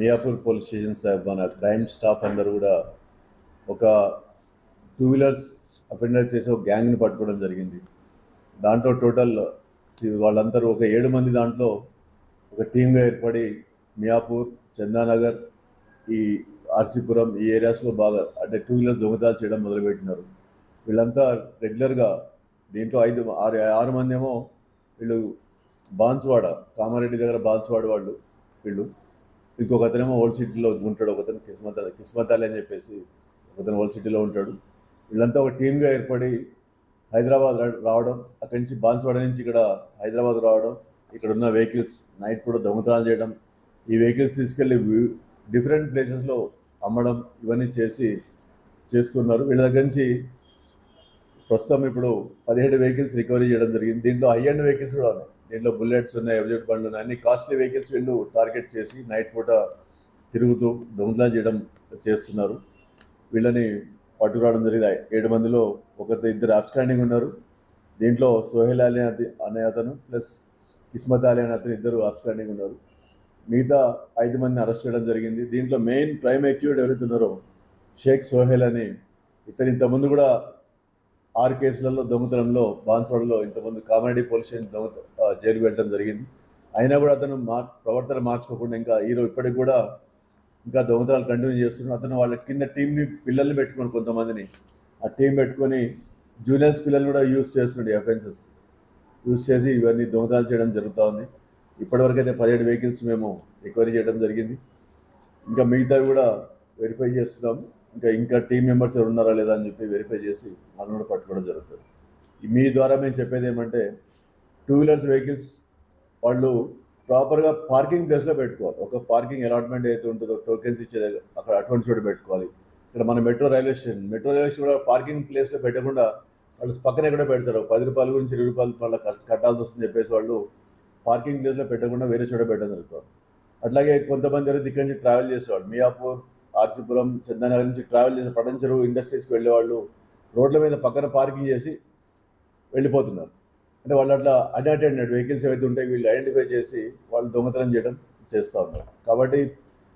Miyapur police station sir మన crime staff అందరూ కూడా ఒక టూ వీలర్స్ అఫెండర్ చేసి ఒక గ్యాంగ్ని పట్టుకోవడం జరిగింది. దాంట్లో టోటల్ వాళ్ళందరూ ఒక 7 మంది దాంట్లో ఒక టీమ్గా ఏర్పడి మియాపూర్, చందానగర్, ఈ ఆర్సీపురం ఈ ఏరియాస్లో బాగా అంటే టూ వీలర్స్ దొంగతనాలు చేయడం మొదలుపెట్టినారు. వీళ్ళంతా రెగ్యులర్గా దీంట్లో 6 మంది ఏమో వీళ్ళు బాన్స్వాడ, కామారెడ్డి దగ్గర బాన్స్వాడ వాళ్ళు వీళ్ళు. ఇంకొక అతనేమో ఓల్డ్ సిటీలో ఉంటాడు, ఒకతను కిస్మత్ అలీ అని చెప్పేసి ఒకతను ఓల్డ్ సిటీలో ఉంటాడు. వీళ్ళంతా ఒక టీమ్గా ఏర్పడి హైదరాబాద్ రావడం, అక్కడి నుంచి బాన్స్వాడ నుంచి ఇక్కడ హైదరాబాద్ రావడం, ఇక్కడ ఉన్న వెహికల్స్ నైట్ కూడా దొంగతనాలు చేయడం, ఈ వెహికల్స్ తీసుకెళ్ళి డిఫరెంట్ ప్లేసెస్లో అమ్మడం, ఇవన్నీ చేస్తున్నారు. వీళ్ళ దగ్గర నుంచి ప్రస్తుతం ఇప్పుడు 17 వెహికల్స్ రికవరీ చేయడం జరిగింది. దీంట్లో హై అండ్ వెహికల్స్ కూడా ఉన్నాయి. దీంట్లో బుల్లెట్స్ ఉన్నాయి, ఎఫ్జెడ్ బండ్లు ఉన్నాయి, అన్ని కాస్ట్లీ వెహికల్స్ వీళ్ళు టార్గెట్ చేసి నైట్ పూట తిరుగుతూ దొంగతనాలు చేయడం చేస్తున్నారు. వీళ్ళని పట్టుకురావడం జరిగింది. 7 మందిలో ఇద్దరు అబ్స్కాండింగ్ ఉన్నారు. దీంట్లో సోహెల్ అలీ అనే అతను ప్లస్ కిస్మత్ అలీ అనే అతను ఇద్దరు అబ్స్కాండింగ్ ఉన్నారు. మిగతా 5 మందిని అరెస్ట్ చేయడం జరిగింది. దీంట్లో మెయిన్ ప్రైమ్ అక్యూజ్డ్ ఎవరైతే ఉన్నారో షేక్ సోహెల్ అని, ఇతను ఇంతకుముందు కూడా 6 కేసులలో దొంగతనంలో బాన్స్వాడలో ఇంతకుముందు కామారెడ్డి పోలీస్ స్టేషన్ జైలుకు వెళ్ళడం జరిగింది. అయినా కూడా అతను ప్రవర్తన మార్చుకోకుండా ఇంకా ఇప్పటికి కూడా ఇంకా దొంగతనాలు కంటిన్యూ చేస్తున్నాడు. అతను వాళ్ళ కింద టీంని పిల్లల్ని పెట్టుకొని కొంతమందిని ఆ టీం పెట్టుకొని జూనియర్స్ పిల్లల్ని కూడా యూజ్ చేస్తున్నాడు. ఈ అఫెన్సెస్ యూజ్ చేసి ఇవన్నీ దొంగతనాలు చేయడం జరుగుతూ ఉంది. ఇప్పటివరకు అయితే 17 వెహికల్స్ మేము రికవరీ చేయడం జరిగింది. ఇంకా మిగతావి కూడా వెరిఫై చేస్తున్నాము. ఇంకా టీం మెంబర్స్ ఎవరు ఉన్నారా లేదా అని చెప్పి వెరిఫై చేసి వాళ్ళని కూడా పట్టుకోవడం జరుగుతుంది. మీ ద్వారా మేము చెప్పేది ఏమంటే టూ వీలర్స్ వెహికల్స్ వాళ్ళు ప్రాపర్గా పార్కింగ్ ప్లేస్లో పెట్టుకోవాలి. ఒక పార్కింగ్ అలాట్మెంట్ అయితే ఉంటుందో టోకెన్స్ ఇచ్చేది అక్కడ అటువంటి చోట పెట్టుకోవాలి. ఇక్కడ మన మెట్రో రైల్వే స్టేషన్ కూడా పార్కింగ్ ప్లేస్లో పెట్టకుండా వాళ్ళు పక్కన ఎక్కడ పెడతారు. 10 రూపాయల గురించి 20 రూపాయలు వాళ్ళ కట్టాల్సి వస్తుంది చెప్పేసి వాళ్ళు పార్కింగ్ ప్లేస్లో పెట్టకుండా వేరే చోట పెట్టడం జరుగుతుంది. అట్లాగే కొంతమంది ఎవరైతే ఇక్కడి నుంచి ట్రావెల్ చేసేవాళ్ళు మియాపూర్, ఆర్సీపురం, చందానగర్ నుంచి ట్రావెల్ చేసి పటంచెరు ఇండస్ట్రీస్కి వెళ్ళేవాళ్ళు రోడ్ల మీద పక్కన పార్కింగ్ చేసి వెళ్ళిపోతున్నారు. అంటే వాళ్ళు అట్లా అన్అటెండెడ్ వెహికల్స్ ఏవైతే ఉంటాయి వీళ్ళు ఐడెంటిఫై చేసి వాళ్ళు దొంగతనం చేస్తూ ఉన్నారు. కాబట్టి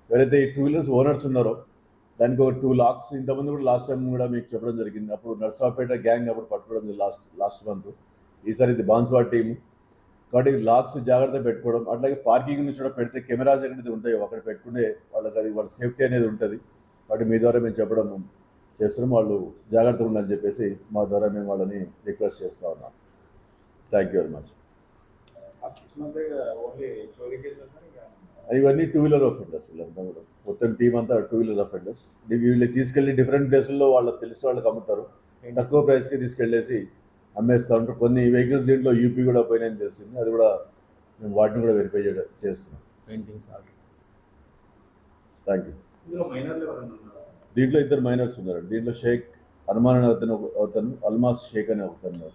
ఎవరైతే ఈ టూ వీలర్స్ ఓనర్స్ ఉన్నారో దానికి ఒక 2 లాక్స్ ఇంతకుముందు కూడా లాస్ట్ టైం కూడా మీకు చెప్పడం జరిగింది. అప్పుడు నర్సరావుపేట గ్యాంగ్ అప్పుడు పట్టుకోవడం లాస్ట్ మంత్. ఈసారి ఇది బాన్స్వాడ్ టీము. కాబట్టి లాక్స్ జాగ్రత్త పెట్టుకోవడం, అట్లాగే పార్కింగ్ నుంచి కూడా పెడితే కెమెరాస్ ఎక్కడైతే ఉంటాయో అక్కడ పెట్టుకునే వాళ్ళ సేఫ్టీ అనేది ఉంటుంది. కాబట్టి మీ ద్వారా మేము చెప్పడం చేస్తున్నాం. వాళ్ళు జాగ్రత్తగా ఉండాలని చెప్పేసి మా ద్వారా మేము వాళ్ళని రిక్వెస్ట్ చేస్తూ ఉన్నాం. Thank you very much. ఇవన్నీ టూ వీలర్ అఫెండర్స్. వీళ్ళంతా కూడా మొత్తం టీం అంతా టూ వీలర్ అఫెండర్స్. వీళ్ళు తీసుకెళ్ళి డిఫరెంట్ ప్లేసుల్లో తెలిసిన వాళ్ళకి అమ్ముతారు. తక్కువ ప్రైస్కి తీసుకెళ్ళేసి అమ్మేస్తూ ఉంటారు. కొన్ని వెహికల్స్ దీంట్లో యూపీ కూడా పోయినాయని తెలిసింది. అది కూడా మేము వాటిని కూడా వెరిఫై చేస్తున్నాం. Thank you. దీంట్లో 2 మైనర్స్ ఉన్నారు. దీంట్లో షేక్ హనుమాన్ అనే అతను అల్మాస్ షేక్ అనే ఒకతను.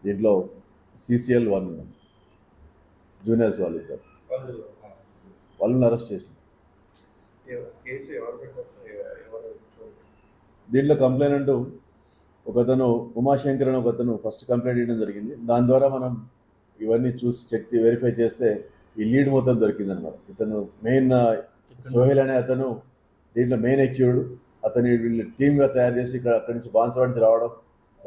దీంట్లో CCL 1 ఉన్నారు. జూనియర్స్ వాళ్ళు ఇద్దరు. వాళ్ళని అరెస్ట్ చేసిన. దీంట్లో కంప్లైంట్ ఒకతను ఉమాశంకర్ అని ఒకతను ఫస్ట్ కంప్లైంట్ ఇవ్వడం జరిగింది. దాని ద్వారా మనం ఇవన్నీ చూసి వెరిఫై చేస్తే ఈ లీడ్ మొత్తం దొరికిందనమాట. ఇతను మెయిన్ సోహెల్ అనే అతను దీంట్లో మెయిన్ అక్యూజ్డ్. అతని వీళ్ళు టీమ్గా తయారు చేసి అక్కడి నుంచి బాన్స్వాడ నుంచి రావడం,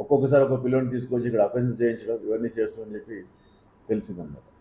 ఒక్కొక్కసారి ఒక పిల్లని తీసుకొచ్చి ఇక్కడ అఫెన్స్ చేయించడం, ఇవన్నీ చేస్తామని చెప్పి తెలిసిందనమాట.